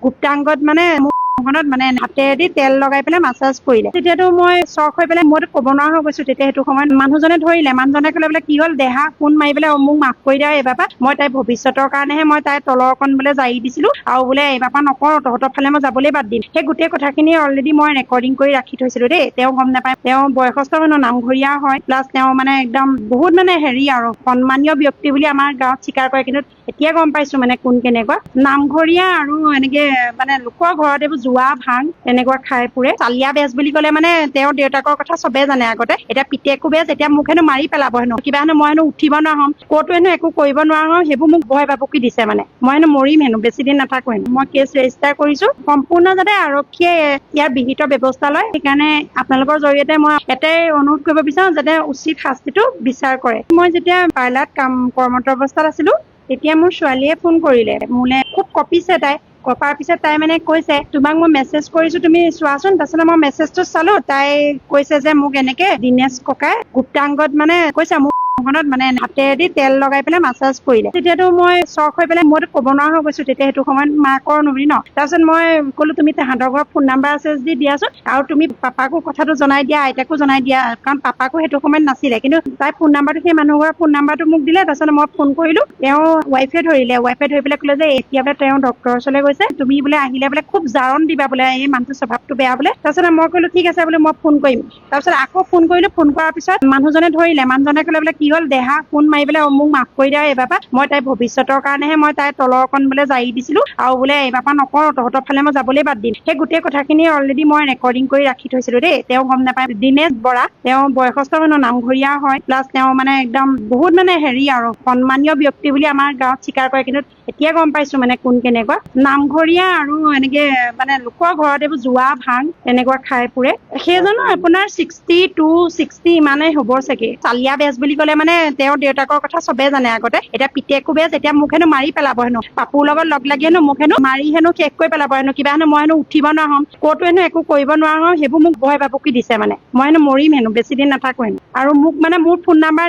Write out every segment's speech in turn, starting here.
গুপ্তাংগত মানে মানে হাতেৰেদি তেল লগাই পেলাই মাছাজ কৰিলে। তেতিয়াতো মই চখ হৈ পেলাই মই ক'ব নোৱাৰা হৈ গৈছো। তেতিয়া সেইটো সময়ত মানুহজনে ধৰিলে, মানুহজনে ক'লে বোলে কি হ'ল, দেহা ফোন মাৰি পেলাই মোক মাফ কৰি দিয়া, এইবাৰ পৰা মই তাইৰ ভৱিষ্যতৰ কাৰণেহে মই তাইৰ তলৰকণ বোলে জাৰি দিছিলো, আৰু বোলে এইবাৰ পৰা নকৰো, তহঁতৰ ফালে মই যাবলৈ বাদ দিম। সেই গোটেই কথাখিনি অলৰেডি মই ৰেকৰ্ডিং কৰি ৰাখি থৈছিলো দেই। তেওঁ গম নাপায়, তেওঁ বয়সস্থ হয় ন, নামঘৰীয়া হয়, প্লাছ তেওঁ মানে একদম বহুত মানে হেৰি আৰু সন্মানীয় ব্যক্তি বুলি আমাৰ গাঁৱত স্বীকাৰ কৰে। কিন্তু এতিয়া গম পাইছো মানে কোন কেনেকুৱা নামঘৰীয়া আৰু এনেকে মানে লোকৰ ঘৰত এইবোৰ জোৱা ভাং তেনেকুৱা খাই ফুৰে। চালিয়া বেজ বুলি ক'লে মানে তেওঁৰ দেউতাকৰ কথা চবে জানে আগতে। এতিয়া পিতেকো বেজ, এতিয়া মোক হেনো মাৰি পেলাব হেনো, কিবা হেনো মই হেনো উঠিব নোৱাৰা হ'ম, ক'তো হেনো একো কৰিব নোৱাৰা হ'ম, সেইবোৰ মোক ভয় ভাবুকি দিছে। মানে মই হেনো মৰিম হেনো, বেছি দিন নাথাকো হেনো। মই কেছ ৰেজিষ্টাৰ কৰিছো, সম্পূৰ্ণ যাতে আৰক্ষীয়ে ইয়াৰ বিহিত ব্যৱস্থা লয়। সেইকাৰণে আপোনালোকৰ জৰিয়তে মই এটাই অনুৰোধ কৰিব বিচাৰো, যাতে উচিত শাস্তিটো বিচাৰ কৰে। মই যেতিয়া পাৰ্লাৰত কৰ্মৰত অৱস্থাত আছিলো, তেতিয়া মোৰ ছোৱালীয়ে ফোন কৰিলে মোলে, খুব কঁপিছে তাই। কঁপাৰ পিছত তাই মানে কৈছে, তোমাক মই মেছেজ কৰিছো, তুমি চোৱাচোন। তাৰপিছত মই মেছেজটো চালো, তাই কৈছে যে মোক এনেকে দিনেশ ককাই গুপ্তাংগত মানে কৈছে মোক মানে হাতেৰেদি তেল লগাই পেলাই মাছাজ কৰিলে। তেতিয়াতো মই চখ হৈ পেলাই মইতো ক'ব নোৱাৰা হৈ গৈছো। তেতিয়া সেইটো সময়ত মাকৰ নবী ন। তাৰপিছত মই ক'লো, তুমি তাহাঁতৰ ঘৰৰ ফোন নাম্বাৰ আছে যদি দিয়াচোন, আৰু তুমি পাপাকো কথাটো জনাই দিয়া, আইতাকো জনাই দিয়া, কাৰণ পাপাকো সেইটো সময়ত নাছিলে। কিন্তু তাই ফোন নাম্বাৰটো, সেই মানুহ ঘৰৰ ফোন নাম্বাৰটো মোক দিলে। তাৰপিছত মই ফোন কৰিলো, তেওঁ ৱাইফে ধৰিলে। ৱাইফে ধৰি পেলাই ক'লে যে এতিয়া বোলে তেওঁ ডক্টৰৰ ওচৰলৈ গৈছে, তুমি বোলে আহিলে বোলে খুব জাৰণ দিবা বোলে, এই মানুহটোৰ স্বভাৱটো বেয়া বোলে। তাৰপিছত মই ক'লো ঠিক আছে বোলে, মই ফোন কৰিম। তাৰপিছত আকৌ ফোন কৰিলো, ফোন কৰাৰ পিছত মানুহজনে ধৰিলে, মানুহজনে ক'লে বোলে কি হ'ল, দেহা ফোন মাৰি পেলাই মোক মাফ কৰি দিয়া, এইবাৰ পৰা মই তাইৰ ভৱিষ্যতৰ কাৰণেহে মই তাইৰ তলৰকণ বোলে জাৰি দিছিলো, আৰু বোলে এইবাৰ পৰা নকৰো, তহঁতৰ ফালে মই যাবলৈ বাদ দিম। সেই গোটেই কথাখিনি অলৰেডি মই ৰেকৰ্ডিং কৰি ৰাখি থৈছিলো দেই। তেওঁ গম নাপায়, দিনেশ বৰা, তেওঁ বয়সস্থ হয় ন, নামঘৰীয়া হয়, প্লাছ তেওঁ মানে একদম বহুত মানে হেৰি আৰু সন্মানীয় ব্যক্তি বুলি আমাৰ গাঁৱত স্বীকাৰ কৰে। কিন্তু এতিয়া গম পাইছো মানে কোন কেনেকুৱা নামঘৰীয়া আৰু এনেকে মানে লোকৰ ঘৰত এইবোৰ জোৱা ভাং তেনেকুৱা খাই ফুৰে। সেইজনো আপোনাৰ 62, 60 ইমানেই হ'ব চাগে। চালিয়া বেজ বুলি ক'লে মানে তেওঁৰ দেউতাকৰ কথা চবে জানে আগতে। এতিয়া পিতেকো বেজ, এতিয়া মোক হেনো মাৰি পেলাব হেনো, পাপুৰ লগত লগ লাগি হেনো মোক হেনো মাৰি হেনো শেষ কৰি পেলাব হেনো, কিবা হেনো মই হেনো উঠিব নোৱাৰা হ'ম, ক'তো হেনো একো কৰিব নোৱাৰা হ'ম, সেইবোৰ মোক ভয় ভাবুকি দিছে। মানে মই হেনো মৰিম হেনো, বেছি দিন নাথাকো হেনো। আৰু মোক মানে মোৰ ফোন নাম্বাৰ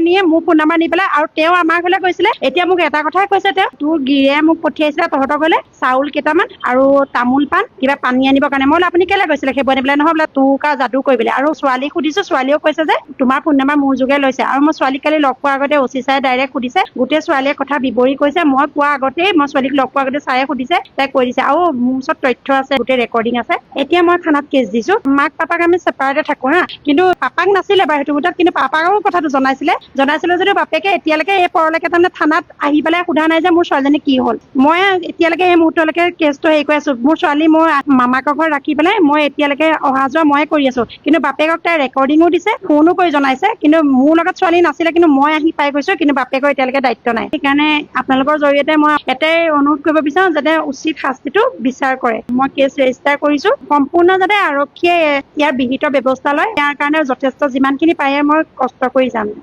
নি পেলাই, আৰু তেওঁ আমাৰ ঘৰলৈ গৈছিলে। এতিয়া মোক এটা কথাই কৈছে, তেওঁ তোৰ গিৰিয়ে মোক পঠিয়াইছিলে তহঁতৰ ঘৰলে চাউল কেইটামান আৰু তামোল পাণ কিবা পানী আনিবৰ কাৰণে। মই বোলো আপুনি কেলে গৈছিলে সেইবোৰ আনিবলৈ? নহয় বোলে তোৰ কা যাদু কৰিবলৈ। আৰু ছোৱালীক সুধিছো, ছোৱালীও কৈছে যে তোমাৰ ফোন নাম্বাৰ মোৰ যোগে লৈছে। আৰু মই ছোৱালীক কালি লগ পোৱাৰ আগতে অচি ছাৰে ডাইৰেক্ট সুধিছে, গোটেই ছোৱালীয়ে কথা বিৱৰি কৈছে। মই পোৱা আগতেই, মই ছোৱালীক লগ পোৱাৰ আগতে ছাৰে সুধিছে, তাই কৈ দিছে, আৰু মোৰ ওচৰত তথ্য আছে, গোটেই ৰেকৰ্ডিং আছে। এতিয়া মই থানাত কেছ দিছো। মাক পাপাক আমি ছেপাৰেটে থাকো হা, কিন্তু পাপাক নাছিলে বাৰু সেইটো গোটত, কিন্তু পাপাকো কথাটো জনাইছিলে যদিও বাপেকে এতিয়ালৈকে এই পৰলৈকে তাৰমানে থানাত আহি পেলাই সোধা নাই যে মোৰ ছোৱালীজনী কি হ'ল। মই এতিয়ালৈকে এই মুহূৰ্তলৈকে কেছটো হেৰি কৰি আছো। মোৰ ছোৱালী মই মামাকৰ ঘৰত ৰাখি পেলাই মই এতিয়ালৈকে অহা যোৱা ময়ে কৰি আছো। কিন্তু বাপেকক তাই ৰেকৰ্ডিঙো দিছে, ফোনো কৰি জনাইছে। কিন্তু মোৰ লগত ছোৱালী নাছিলে, কিন্তু মই আহি পাই গৈছো, কিন্তু বাপেকৰ এতিয়ালৈকে দায়িত্ব নাই। সেইকাৰণে আপোনালোকৰ জৰিয়তে মই এটাই অনুৰোধ কৰিব বিচাৰো, যাতে উচিত শাস্তিটো বিচাৰ কৰে। মই কেছ ৰেজিষ্টাৰ কৰিছো, সম্পূৰ্ণ যাতে আৰক্ষীয়ে ইয়াৰ বিহিত ব্যৱস্থা লয়। ইয়াৰ কাৰণে যথেষ্ট যিমানখিনি পাৰে মই কষ্ট কৰি যাম।